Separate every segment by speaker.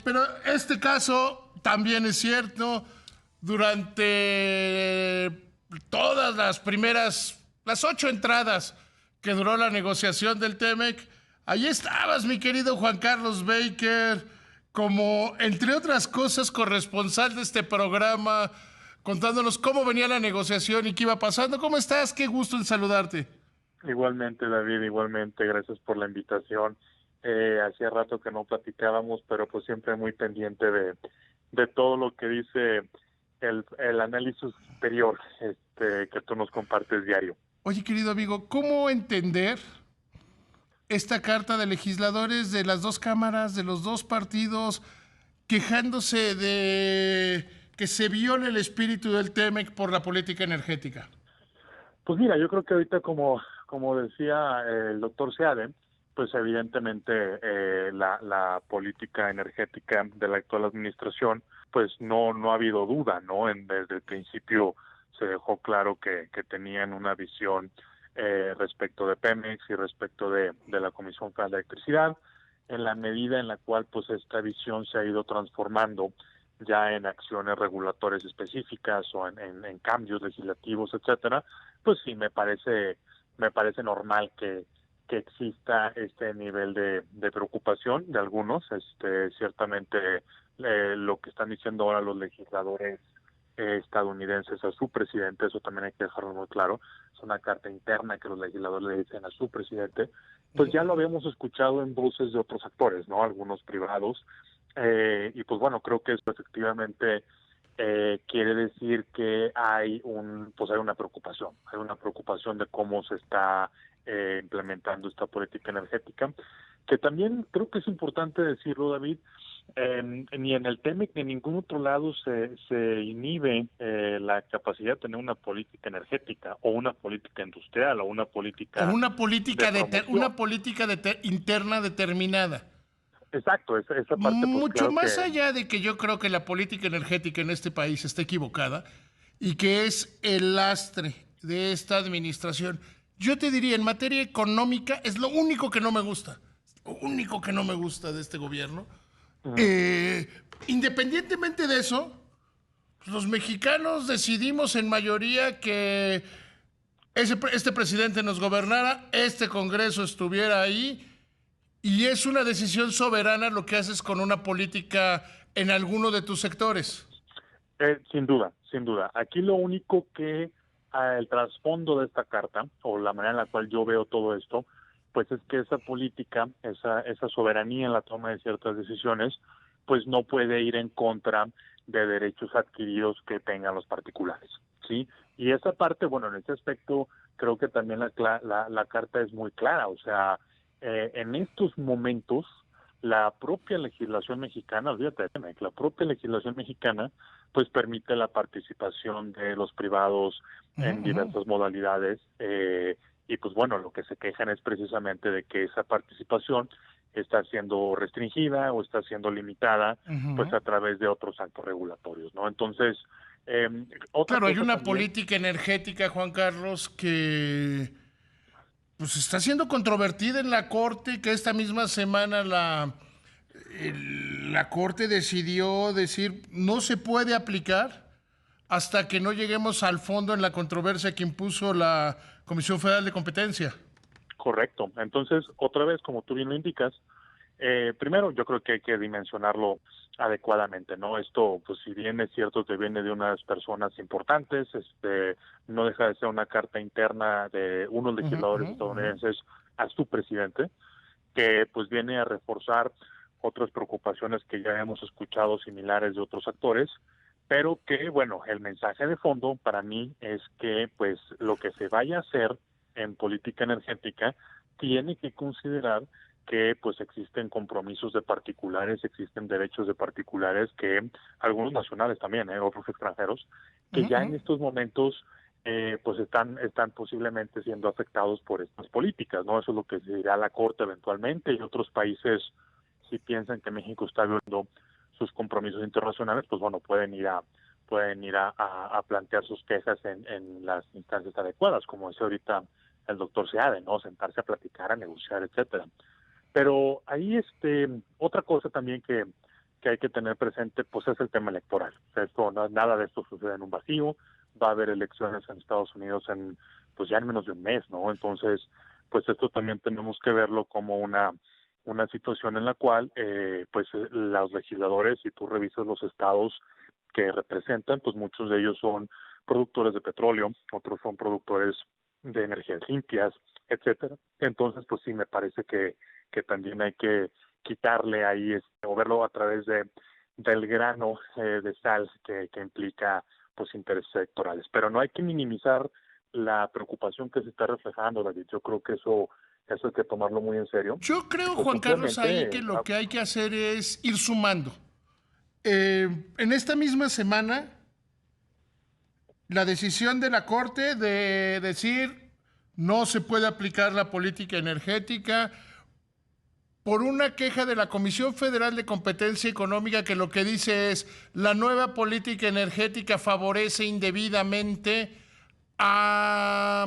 Speaker 1: Pero este caso también es cierto. Durante todas las 8 entradas que duró la negociación del TEMEC, ahí estabas, mi querido Juan Carlos Baker, como, entre otras cosas, corresponsal de este programa, contándonos cómo venía la negociación y qué iba pasando. ¿Cómo estás? Qué gusto en saludarte.
Speaker 2: Igualmente, David, igualmente, gracias por la invitación. Hacía rato que no platicábamos, pero pues siempre muy pendiente de todo lo que dice el análisis superior que tú nos compartes diario.
Speaker 1: Oye, querido amigo, ¿cómo entender esta carta de legisladores de las dos cámaras, de los dos partidos, quejándose de que se viole el espíritu del TEMEC por la política energética?
Speaker 2: Pues mira, yo creo que ahorita, como decía el doctor Seade, pues evidentemente la política energética de la actual administración, pues no ha habido duda, ¿no? Desde el principio se dejó claro que tenían una visión respecto de Pemex y respecto de la Comisión Federal de Electricidad, en la medida en la cual pues esta visión se ha ido transformando ya en acciones regulatorias específicas o en cambios legislativos, etcétera. Pues sí, me parece normal que exista este nivel de preocupación de algunos. Ciertamente lo que están diciendo ahora los legisladores estadounidenses a su presidente, eso también hay que dejarlo muy claro, es una carta interna que los legisladores le dicen a su presidente, pues ya lo habíamos escuchado en voces de otros actores, ¿no? Algunos privados, y pues bueno, creo que eso efectivamente quiere decir que hay una preocupación de cómo se está implementando esta política energética, que también creo que es importante decirlo, David. Ni en el TEMEC ni en ningún otro lado se inhibe la capacidad de tener una política energética o una política industrial o una
Speaker 1: O
Speaker 2: política de
Speaker 1: una
Speaker 2: promoción.
Speaker 1: política interna determinada.
Speaker 2: Exacto, esa parte pues
Speaker 1: Mucho
Speaker 2: claro
Speaker 1: más
Speaker 2: que
Speaker 1: allá de que yo creo que la política energética en este país está equivocada y que es el lastre de esta administración. Yo te diría, en materia económica, es lo único que no me gusta. Lo único que no me gusta de este gobierno.
Speaker 2: ujú,
Speaker 1: Eh, Independientemente de eso, los mexicanos decidimos en mayoría que este presidente nos gobernara, este Congreso estuviera ahí, y es una decisión soberana lo que haces con una política en alguno de tus sectores.
Speaker 2: sin duda, sin duda. Aquí lo único que el trasfondo de esta carta o la manera en la cual yo veo todo esto, pues es que esa política, esa soberanía en la toma de ciertas decisiones, pues no puede ir en contra de derechos adquiridos que tengan los particulares, ¿sí? Y esa parte, bueno, en este aspecto creo que también la carta es muy clara, o sea, en estos momentos la propia legislación mexicana, olvídate de Pemex, la propia legislación mexicana pues permite la participación de los privados
Speaker 1: Uh -huh,
Speaker 2: en
Speaker 1: uh -huh.
Speaker 2: diversas modalidades, y pues bueno, lo que se quejan es precisamente de que esa participación está siendo restringida o está siendo limitada
Speaker 1: Uh
Speaker 2: pues
Speaker 1: -huh.
Speaker 2: a través de otros actos regulatorios, ¿no? Entonces, eh, otra
Speaker 1: Claro, hay
Speaker 2: cosa
Speaker 1: una
Speaker 2: también.
Speaker 1: política energética, Juan Carlos, que pues está siendo controvertida en la Corte, que esta misma semana la Corte decidió decir no se puede aplicar hasta que no lleguemos al fondo en la controversia que impuso la Comisión Federal de Competencia.
Speaker 2: Correcto. Entonces, otra vez, como tú bien lo indicas, primero yo creo que hay que dimensionarlo adecuadamente, ¿no? Esto, pues si bien es cierto que viene de unas personas importantes, no deja de ser una carta interna de unos
Speaker 1: Uh -huh, uh
Speaker 2: legisladores
Speaker 1: -huh, uh -huh.
Speaker 2: estadounidenses a su presidente, que pues viene a reforzar otras preocupaciones que ya hemos escuchado similares de otros actores, pero que, bueno, el mensaje de fondo para mí es que pues lo que se vaya a hacer en política energética tiene que considerar que pues existen compromisos de particulares, existen derechos de particulares que algunos nacionales también, otros extranjeros,
Speaker 1: Uh
Speaker 2: que
Speaker 1: -huh,
Speaker 2: ya
Speaker 1: uh
Speaker 2: en
Speaker 1: -huh.
Speaker 2: estos momentos pues están posiblemente siendo afectados por estas políticas, ¿no? Eso es lo que se dirá a la Corte eventualmente, y otros países, si piensan que México está violando sus compromisos internacionales, pues bueno, pueden ir a plantear sus quejas en las instancias adecuadas, como decía ahorita el doctor Seade, ¿no? Sentarse a platicar, a negociar, etcétera. Pero ahí otra cosa también que hay que tener presente, pues es el tema electoral. O sea, nada de esto sucede en un vacío. Va a haber elecciones en Estados Unidos pues ya en menos de un mes, ¿no? Entonces, pues esto también tenemos que verlo como una situación en la cual, pues los legisladores, si tú revisas los estados que representan, pues muchos de ellos son productores de petróleo, otros son productores de energías limpias, etcétera. Entonces, pues sí, me parece que también hay que quitarle ahí, o verlo a través del grano de sal que implica pues intereses electorales. Pero no hay que minimizar la preocupación que se está reflejando, David. Yo creo que eso hay que tomarlo muy en serio.
Speaker 1: Yo creo,
Speaker 2: Pues
Speaker 1: Juan Carlos, ahí
Speaker 2: simplemente,
Speaker 1: que lo que hay que hacer es ir sumando. En esta misma semana, la decisión de la Corte de decir no se puede aplicar la política energética por una queja de la Comisión Federal de Competencia Económica que lo que dice es la nueva política energética favorece indebidamente a,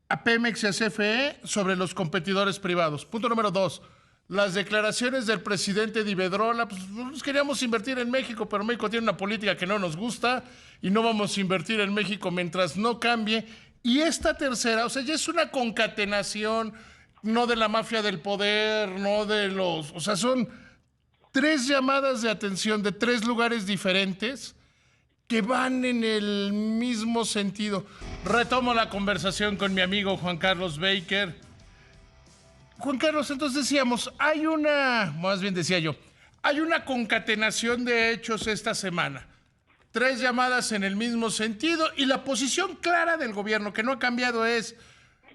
Speaker 1: a Pemex y a CFE sobre los competidores privados. Punto número 2. Las declaraciones del presidente de Iberdrola, pues queríamos invertir en México, pero México tiene una política que no nos gusta y no vamos a invertir en México mientras no cambie. Y esta tercera, o sea, ya es una concatenación, no de la mafia del poder, no de los... O sea, son 3 llamadas de atención de 3 lugares diferentes que van en el mismo sentido. Retomo la conversación con mi amigo Juan Carlos Baker. Juan Carlos, entonces decíamos, más bien decía yo, hay una concatenación de hechos esta semana. 3 llamadas en el mismo sentido y la posición clara del gobierno, que no ha cambiado, es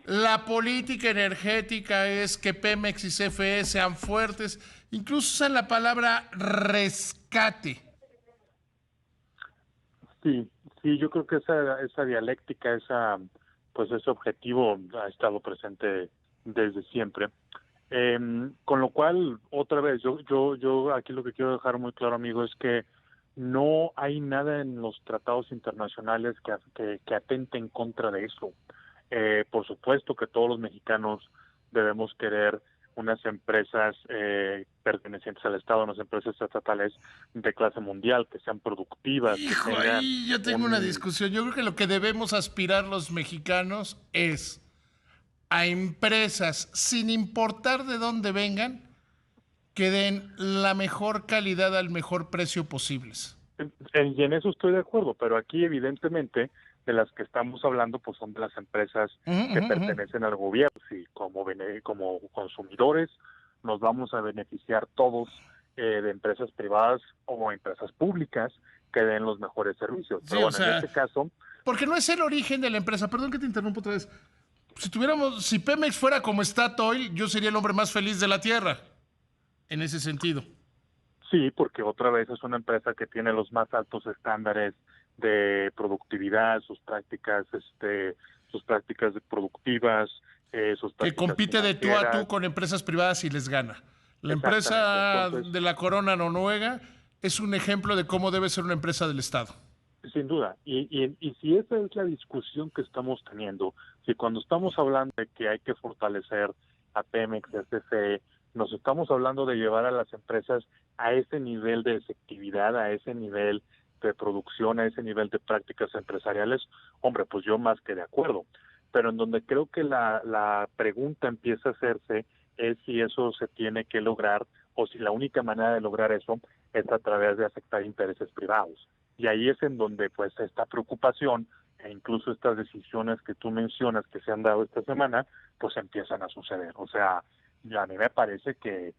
Speaker 1: la política energética es que Pemex y CFE sean fuertes. Incluso usan la palabra rescate.
Speaker 2: Sí, yo creo que esa dialéctica, pues ese objetivo ha estado presente desde siempre. Con lo cual, otra vez, yo aquí lo que quiero dejar muy claro, amigo, es que no hay nada en los tratados internacionales que atente en contra de eso. Por supuesto que todos los mexicanos debemos querer unas empresas pertenecientes al Estado, unas empresas estatales de clase mundial, que sean productivas, que
Speaker 1: Hijo,
Speaker 2: tengan
Speaker 1: ahí yo tengo una discusión. Yo creo que lo que debemos aspirar los mexicanos es a empresas, sin importar de dónde vengan, que den la mejor calidad al mejor precio posibles.
Speaker 2: Y en eso estoy de acuerdo, pero aquí evidentemente de las que estamos hablando pues son de las empresas que pertenecen al gobierno y como consumidores nos vamos a beneficiar todos de empresas privadas o empresas públicas que den los mejores servicios.
Speaker 1: Sí,
Speaker 2: Pero
Speaker 1: o
Speaker 2: bueno, en
Speaker 1: sea,
Speaker 2: este caso...
Speaker 1: porque no es el origen de la empresa. Perdón que te interrumpo otra vez. Si Pemex fuera como Statoil, yo sería el hombre más feliz de la tierra, en ese sentido.
Speaker 2: Sí, porque otra vez es una empresa que tiene los más altos estándares de productividad, sus prácticas productivas, sus
Speaker 1: Que
Speaker 2: prácticas
Speaker 1: compite de tú a tú
Speaker 2: financieras.
Speaker 1: con empresas privadas y les gana. La
Speaker 2: Exactamente.
Speaker 1: empresa
Speaker 2: Entonces,
Speaker 1: de la corona noruega es un ejemplo de cómo debe ser una empresa del Estado.
Speaker 2: sin duda. Y si esa es la discusión que estamos teniendo, si cuando estamos hablando de que hay que fortalecer a Pemex, a CFE, nos estamos hablando de llevar a las empresas a ese nivel de efectividad, a ese nivel de producción, a ese nivel de prácticas empresariales, hombre, pues yo más que de acuerdo. Pero en donde creo que la pregunta empieza a hacerse es si eso se tiene que lograr o si la única manera de lograr eso es a través de afectar intereses privados. Y ahí es en donde pues esta preocupación e incluso estas decisiones que tú mencionas que se han dado esta semana, pues empiezan a suceder. O sea, a mí me parece que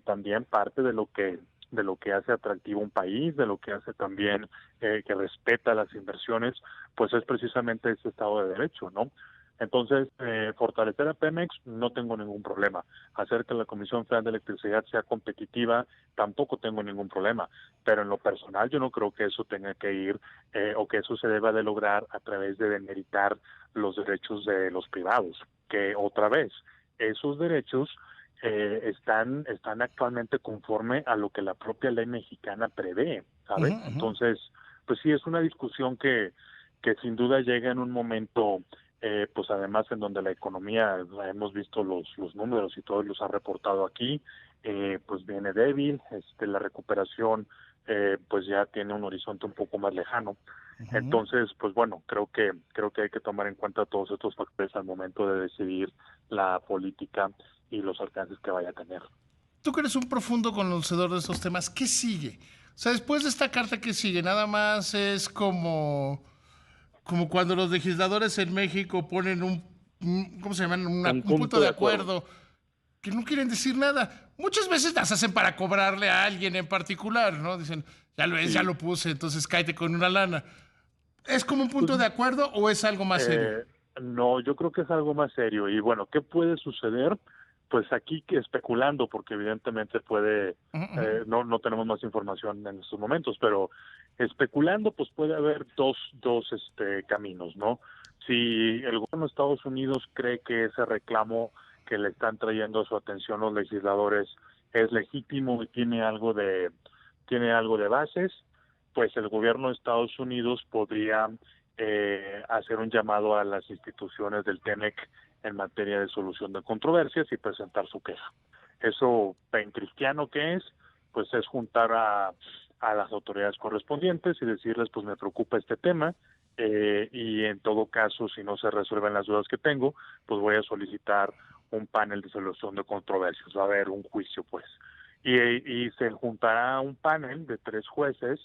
Speaker 2: también parte de lo que hace atractivo un país, de lo que hace también que respeta las inversiones, pues es precisamente ese Estado de Derecho, ¿no? Entonces, fortalecer a Pemex no tengo ningún problema. Hacer que la Comisión Federal de Electricidad sea competitiva tampoco tengo ningún problema. Pero en lo personal yo no creo que eso tenga que ir o que eso se deba de lograr a través de demeritar los derechos de los privados. Que otra vez, esos derechos están actualmente conforme a lo que la propia ley mexicana prevé, ¿sabes? Entonces, pues sí, es una discusión que sin duda llega en un momento pues además en donde la economía, hemos visto los números y todos los ha reportado aquí, pues viene débil, la recuperación pues ya tiene un horizonte un poco más lejano. Entonces, pues bueno, creo que hay que tomar en cuenta todos estos factores al momento de decidir la política y los alcances que vaya a tener.
Speaker 1: Tú que eres un profundo conocedor de estos temas, ¿qué sigue? O sea, después de esta carta, ¿qué sigue? Nada más es como cuando los legisladores en México ponen ¿cómo se llaman?
Speaker 2: Un
Speaker 1: Un punto
Speaker 2: punto
Speaker 1: de
Speaker 2: de acuerdo.
Speaker 1: acuerdo, que no quieren decir nada. Muchas veces las hacen para cobrarle a alguien en particular, ¿no? Dicen, ya lo es, ya
Speaker 2: Sí,
Speaker 1: lo puse, entonces cáete con una lana. ¿Es como un
Speaker 2: pues
Speaker 1: punto de acuerdo o es algo más serio?
Speaker 2: no, yo creo que es algo más serio. Y bueno, ¿qué puede suceder? Pues aquí que especulando, porque evidentemente puede,
Speaker 1: Uh -huh.
Speaker 2: no tenemos más información en estos momentos, pero especulando, pues puede haber dos caminos, ¿no? Si el gobierno de Estados Unidos cree que ese reclamo que le están trayendo a su atención los legisladores es legítimo y tiene algo de bases, pues el gobierno de Estados Unidos podría hacer un llamado a las instituciones del TEMEC en materia de solución de controversias y presentar su queja. Eso, en cristiano que es, pues es juntar a las autoridades correspondientes y decirles, pues me preocupa este tema, y en todo caso, si no se resuelven las dudas que tengo, pues voy a solicitar un panel de solución de controversias, va a haber un juicio, pues. Y se juntará un panel de 3 jueces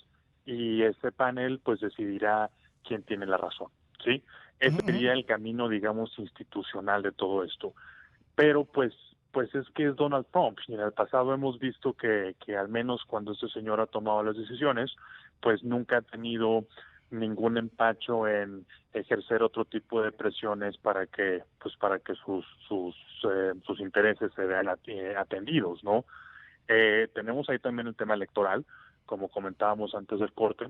Speaker 2: y ese panel pues decidirá quién tiene la razón, ¿sí?
Speaker 1: Uh
Speaker 2: Ese
Speaker 1: -huh.
Speaker 2: sería el camino, digamos, institucional de todo esto. Pero pues es que es Donald Trump y en el pasado hemos visto que al menos cuando este señor ha tomado las decisiones, pues nunca ha tenido ningún empacho en ejercer otro tipo de presiones para que sus intereses se vean atendidos, ¿no? Tenemos ahí también el tema electoral, como comentábamos antes del corte.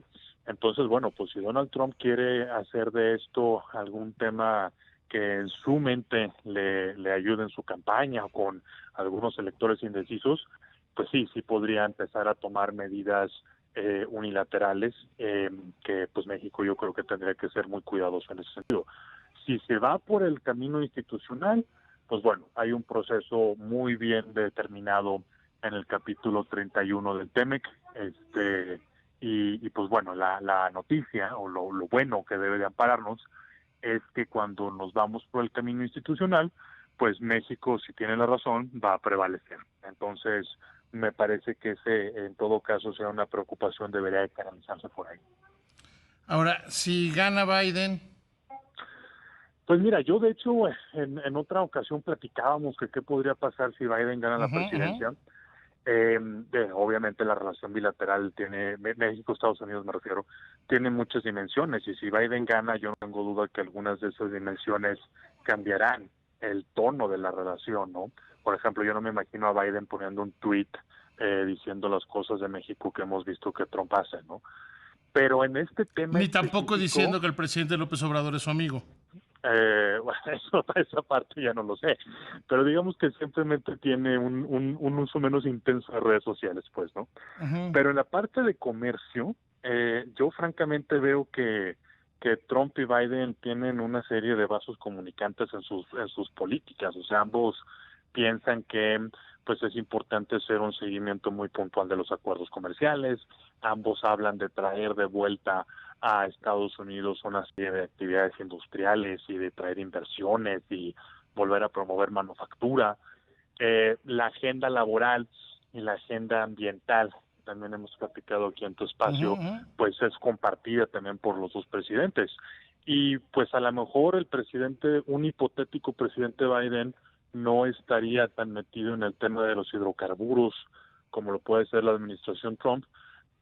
Speaker 2: Entonces, bueno, pues si Donald Trump quiere hacer de esto algún tema que en su mente le ayude en su campaña o con algunos electores indecisos, pues sí podría empezar a tomar medidas unilaterales, que pues México yo creo que tendría que ser muy cuidadoso en ese sentido. Si se va por el camino institucional, pues bueno, hay un proceso muy bien determinado en el capítulo 31 del TEMEC, y pues bueno, la noticia o lo bueno que debe de ampararnos es que cuando nos vamos por el camino institucional, pues México, si tiene la razón, va a prevalecer. Entonces, me parece que ese, en todo caso, sea una preocupación, debería de canalizarse por ahí.
Speaker 1: Ahora, si gana Biden,
Speaker 2: Pues mira, yo de hecho en otra ocasión platicábamos que qué podría pasar si Biden gana la presidencia. Obviamente la relación bilateral tiene, México-Estados Unidos me refiero, tiene muchas dimensiones y si Biden gana yo no tengo duda que algunas de esas dimensiones cambiarán el tono de la relación, ¿no? Por ejemplo, yo no me imagino a Biden poniendo un tweet diciendo las cosas de México que hemos visto que Trump hace, ¿no? Pero en este tema
Speaker 1: ni tampoco
Speaker 2: específico,
Speaker 1: diciendo que el presidente López Obrador es su amigo.
Speaker 2: bueno, esa parte ya no lo sé, pero digamos que simplemente tiene un uso menos intenso de redes sociales, pues, ¿no?
Speaker 1: Uh -huh.
Speaker 2: Pero en la parte de comercio, yo francamente veo que Trump y Biden tienen una serie de vasos comunicantes en sus políticas, o sea, ambos piensan que pues es importante hacer un seguimiento muy puntual de los acuerdos comerciales, ambos hablan de traer de vuelta a Estados Unidos una serie de actividades industriales y de traer inversiones y volver a promover manufactura. La agenda laboral y la agenda ambiental, también hemos platicado aquí en tu
Speaker 1: Uh
Speaker 2: espacio,
Speaker 1: -huh.
Speaker 2: pues es compartida también por los dos presidentes. Y pues a lo mejor un hipotético presidente Biden no estaría tan metido en el tema de los hidrocarburos como lo puede ser la administración Trump,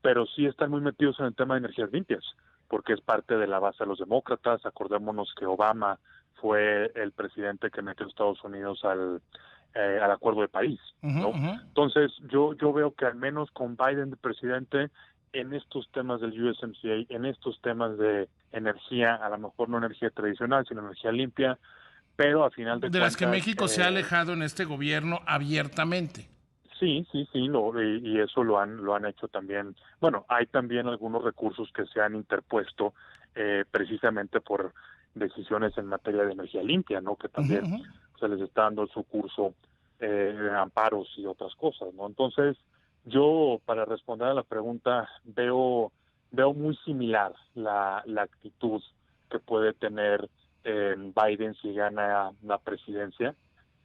Speaker 2: pero sí están muy metidos en el tema de energías limpias, porque es parte de la base de los demócratas. Acordémonos que Obama fue el presidente que metió a Estados Unidos al Acuerdo de París,
Speaker 1: Uh -huh.
Speaker 2: ¿no?
Speaker 1: Uh -huh.
Speaker 2: Entonces, yo veo que al menos con Biden de presidente, en estos temas del USMCA, en estos temas de energía, a lo mejor no energía tradicional, sino energía limpia, pero a final de
Speaker 1: De las que
Speaker 2: cuentas,
Speaker 1: México se ha alejado en este gobierno abiertamente.
Speaker 2: sí, y eso lo han hecho también. Bueno, hay también algunos recursos que se han interpuesto precisamente por decisiones en materia de energía limpia, ¿no? Que
Speaker 1: Uh -huh.
Speaker 2: también
Speaker 1: Uh -huh.
Speaker 2: se les está dando su curso amparos y otras cosas, ¿no? Entonces, yo, para responder a la pregunta, veo muy similar la actitud que puede tener Biden si gana la presidencia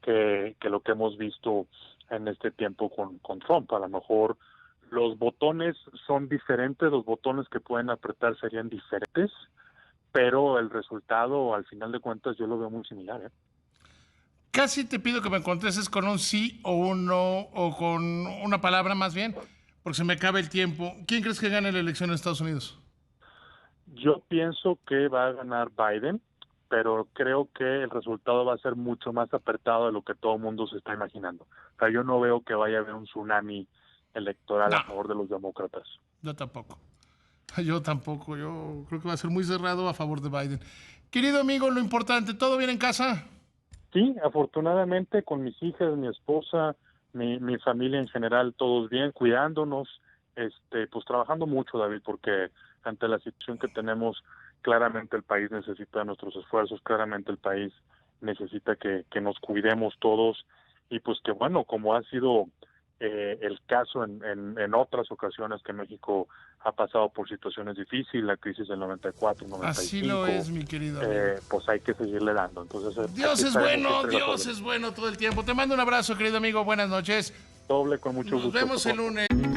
Speaker 2: que lo que hemos visto en este tiempo con Trump. A lo mejor los botones son diferentes, los botones que pueden apretar serían diferentes, pero el resultado, al final de cuentas, yo lo veo muy similar, ¿eh?
Speaker 1: Casi te pido que me contestes con un sí o un no, o con una palabra más bien, porque se me acaba el tiempo. ¿Quién crees que gane la elección en Estados Unidos?
Speaker 2: Yo pienso que va a ganar Biden, pero creo que el resultado va a ser mucho más apretado de lo que todo el mundo se está imaginando. O sea, yo no veo que vaya a haber un tsunami electoral
Speaker 1: No,
Speaker 2: a favor de los demócratas.
Speaker 1: yo tampoco. Yo tampoco. Yo creo que va a ser muy cerrado a favor de Biden. Querido amigo, lo importante, ¿todo bien en casa?
Speaker 2: Sí, afortunadamente con mis hijas, mi esposa, mi familia en general, todos bien, cuidándonos, pues trabajando mucho, David, porque ante la situación que tenemos, claramente el país necesita nuestros esfuerzos, claramente el país necesita que nos cuidemos todos y pues que bueno, como ha sido el caso en otras ocasiones que México ha pasado por situaciones difíciles, la crisis del 94,
Speaker 1: Así lo
Speaker 2: 95,
Speaker 1: es, mi querido amigo.
Speaker 2: pues hay que seguirle dando. Entonces,
Speaker 1: Dios
Speaker 2: aquí
Speaker 1: es
Speaker 2: estaremos
Speaker 1: bueno,
Speaker 2: siempre las
Speaker 1: Dios
Speaker 2: órdenes.
Speaker 1: es bueno todo el tiempo. Te mando un abrazo, querido amigo. Buenas noches.
Speaker 2: Doble, con mucho
Speaker 1: Nos
Speaker 2: gusto.
Speaker 1: vemos
Speaker 2: Hasta
Speaker 1: el
Speaker 2: pronto.
Speaker 1: lunes.